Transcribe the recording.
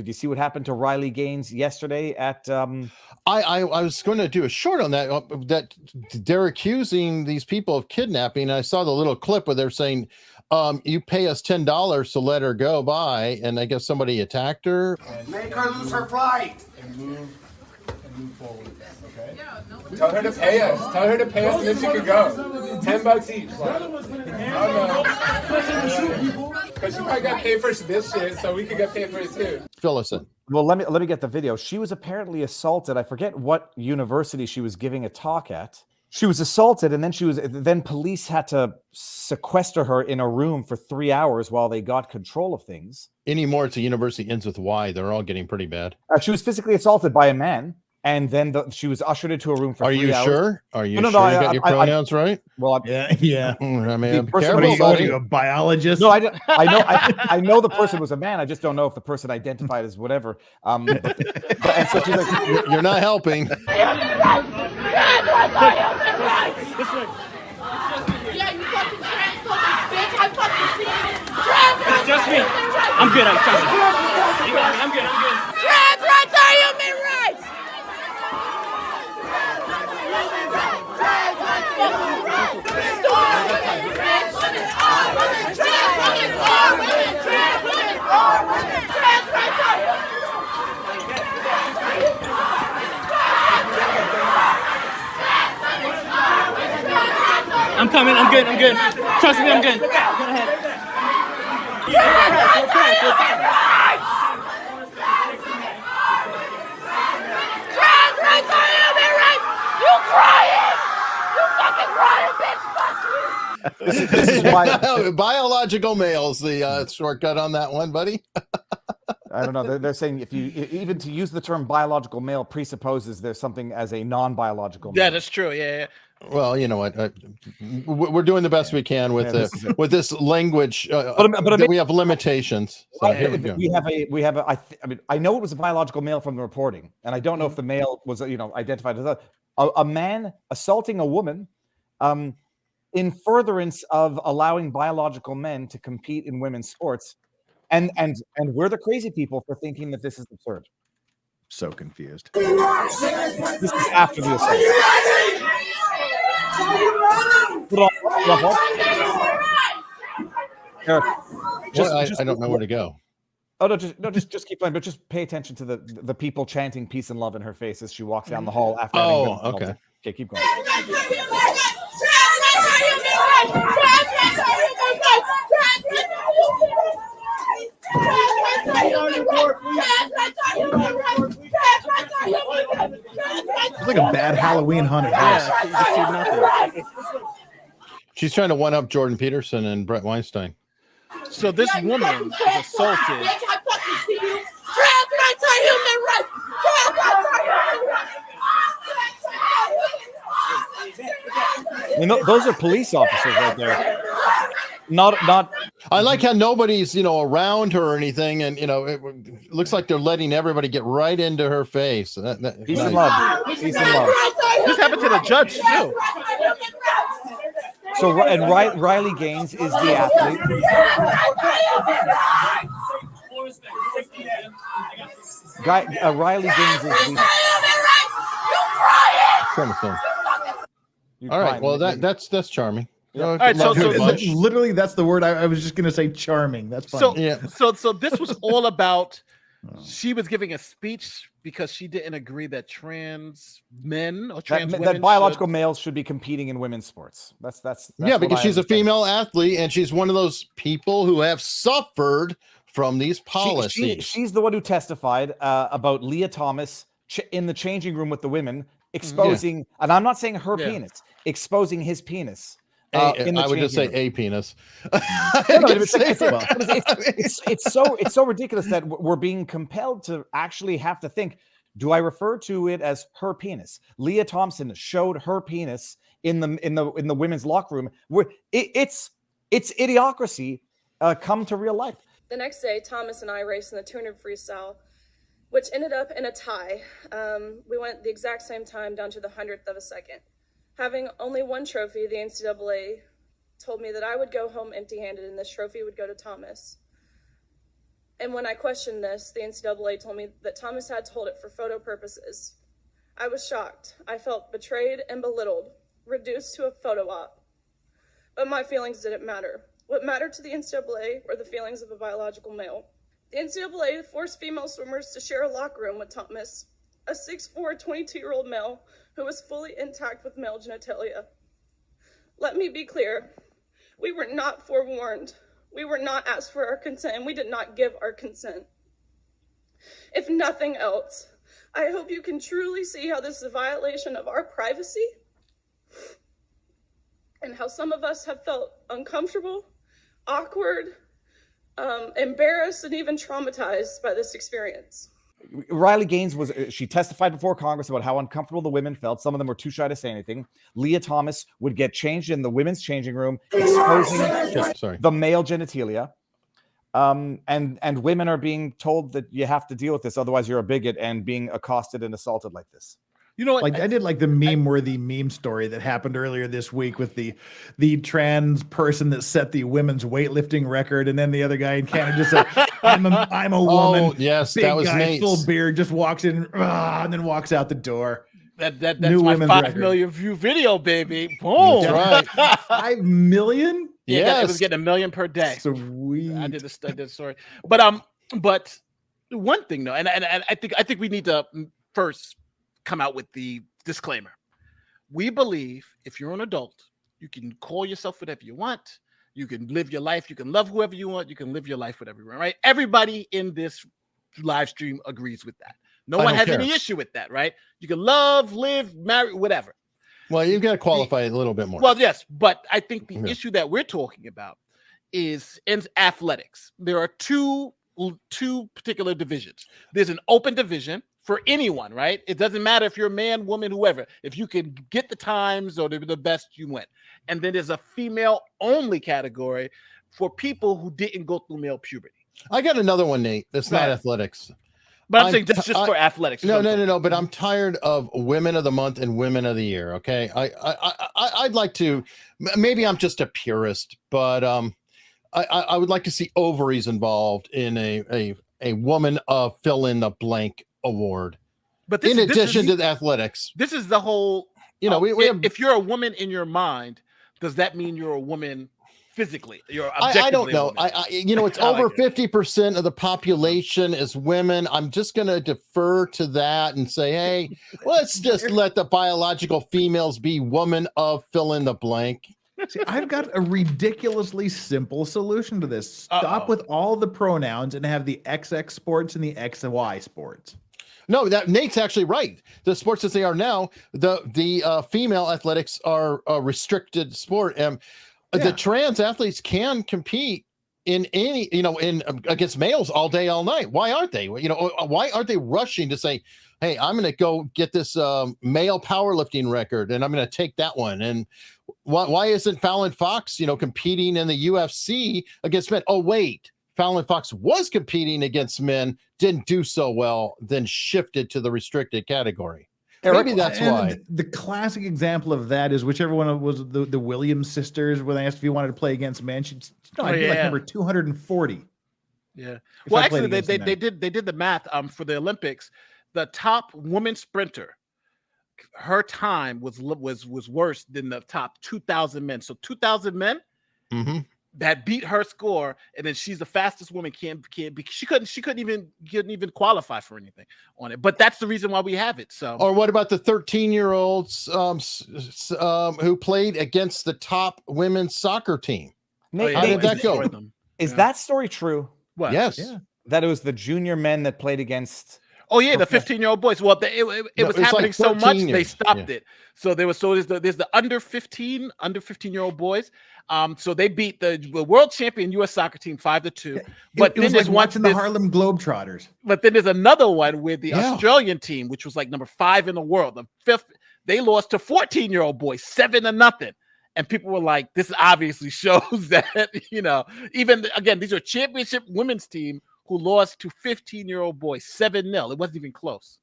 you see what happened to Riley Gaines yesterday at? I was going to do a short on that. That they're accusing these people of kidnapping. I saw the little clip where they're saying, "You pay us $10 to let her go by," and I guess somebody attacked her. Make her lose her flight. And move forward. Okay. Tell her to pay us. Tell her to pay us, and then she could go. $10 each. Because she probably got paid for this shit, so we could get paid for it too. Fill us in. Well, let me get the video. She was apparently assaulted. I forget what university she was giving a talk at. She was assaulted, and then police had to sequester her in a room for 3 hours while they got control of things. Anymore, it's a university ends with Y. They're all getting pretty bad. She was physically assaulted by a man, and then she was ushered into a room for 3 hours. Sure? Are you sure you got your pronouns right? Well, yeah. I mean, What are you, a biologist? No, I know the person was a man. I just don't know if the person identified as whatever. And so she's like, you're not helping. Yeah, you fucking transphobic bitch. I fucking see it. It's just me. I'm good. I'm good. Trans rights are human rights. I'm coming. I'm good. Trust me, I'm good. Go ahead. Trans rights are human rights. You crying? You fucking crying, bitch. Fuck you. this is why biological males, the shortcut on that one, buddy. I don't know. They're saying even to use the term biological male presupposes there's something as a non-biological male. Yeah, that's true. Yeah. Well, you know what? We're doing the best we can with this language, but we have limitations. So here we go. I know it was a biological male from the reporting, and I don't know if the male was identified as a man assaulting a woman, in furtherance of allowing biological men to compete in women's sports, and we're the crazy people for thinking that this is absurd. So confused. This is after the assault. Eric, I don't know where to go. Oh no, just keep playing, but just pay attention to the people chanting peace and love in her face as she walks down the hall after. Okay. Okay, keep going. It's like a bad Halloween haunted house. She's trying to one-up Jordan Peterson and Brett Weinstein. So this woman is assaulted. Those are police officers right there. Not. I like how nobody's around her or anything, and it looks like they're letting everybody get right into her face. Peace and love. Peace and love. This happened to the judge too. So Riley Gaines is the athlete. Riley Gaines is the. All right. Well, that's charming. All right, so literally, that's the word I was just going to say. Charming. That's fine. So this was all about. She was giving a speech because she didn't agree that trans men or trans women that biological males should be competing in women's sports. That's because she's a female athlete and she's one of those people who have suffered from these policies. She's the one who testified about Leah Thomas in the changing room with the women, exposing, and I'm not saying her penis, exposing his penis. I would just say a penis. It's so ridiculous that we're being compelled to actually have to think, do I refer to it as her penis? Leah Thompson showed her penis in the women's locker room. It's idiocracy come to real life. The next day, Thomas and I raced in the 200 freestyle, which ended up in a tie. We went the exact same time down to the 100th of a second. Having only one trophy, the NCAA told me that I would go home empty-handed and this trophy would go to Thomas. And when I questioned this, the NCAA told me that Thomas had told it for photo purposes. I was shocked. I felt betrayed and belittled, reduced to a photo op. But my feelings didn't matter. What mattered to the NCAA were the feelings of a biological male. The NCAA forced female swimmers to share a locker room with Thomas, a 6'4", 22-year-old male who was fully intact with male genitalia. Let me be clear. We were not forewarned. We were not asked for our consent, and we did not give our consent. If nothing else, I hope you can truly see how this is a violation of our privacy and how some of us have felt uncomfortable, awkward, embarrassed, and even traumatized by this experience. Riley Gaines she testified before Congress about how uncomfortable the women felt. Some of them were too shy to say anything. Leah Thomas would get changed in the women's changing room, exposing the male genitalia. And women are being told that you have to deal with this, otherwise you're a bigot, and being accosted and assaulted like this. You know what? Like I did like the meme-worthy meme story that happened earlier this week with the trans person that set the women's weightlifting record, and then the other guy in Canada just said, "I'm a woman." Oh, yes, big that was guy, Nate's. full beard, just walks in and then walks out the door. That's New my women's 5 record. million view video, baby. Boom. That's right. 5 million? Yeah, it was getting 1 million per day. Sweet. I did the story, but one thing though, and I think we need to first come out with the disclaimer. We believe if you're an adult, you can call yourself whatever you want. You can live your life. You can love whoever you want. You can live your life with everyone, right? Everybody in this live stream agrees with that. No one has any issue with that, right? You can love, live, marry, whatever. Well, you've got to qualify it a little bit more. Well, yes, but I think the issue that we're talking about is in athletics. There are two particular divisions. There's an open division for anyone, right? It doesn't matter if you're a man, woman, whoever. If you can get the times or the best, you win. And then there's a female-only category for people who didn't go through male puberty. I got another one, Nate. That's not athletics. But I'm saying that's just for athletics. No. But I'm tired of Women of the Month and Women of the Year. Okay, I'd like to. Maybe I'm just a purist, but I would like to see ovaries involved in a woman of fill in the blank award. But in addition to the athletics, this is the whole. You know, if you're a woman in your mind, does that mean you're a woman physically? You're objectively I don't know. It's over 50% of the population is women. I'm just going to defer to that and say, hey, let's just let the biological females be woman of fill in the blank. See, I've got a ridiculously simple solution to this. Stop with all the pronouns and have the XX sports and the XY sports. No, that Nate's actually right. The sports as they are now, the female athletics are a restricted sport. The trans athletes can compete in any, against males all day, all night. Why aren't they? Why aren't they rushing to say, hey, I'm going to go get this male powerlifting record and I'm going to take that one? And why isn't Fallon Fox, competing in the UFC against men? Oh, wait, Fallon Fox was competing against men, didn't do so well, then shifted to the restricted category. Maybe that's why. The classic example of that is whichever one was the Williams sisters, when they asked if you wanted to play against men, I'd be like number 240. Yeah. Well, actually, they did the math for the Olympics. The top woman sprinter, her time was worse than the top 2,000 men. So 2,000 men that beat her score, and then she's the fastest woman. Can't be. She couldn't even qualify for anything on it. But that's the reason why we have it. So. Or what about the 13-year-olds who played against the top women's soccer team? Nate, how did that go? Is that story true? What? Yes. Yeah. That it was the junior men that played against. Oh yeah, the 15-year-old boys. Well, it was happening like so much they stopped it. So there's the under 15-year-old boys. So they beat the world champion U.S. soccer team 5-2. But it was like watching the Harlem Globetrotters. But then there's another one with the Australian team, which was like number 5 in the world. The 5th, they lost to 14-year-old boys 7-0. And people were like, this obviously shows that, even again, these are championship women's team who lost to 15-year-old boys 7-0. It wasn't even close.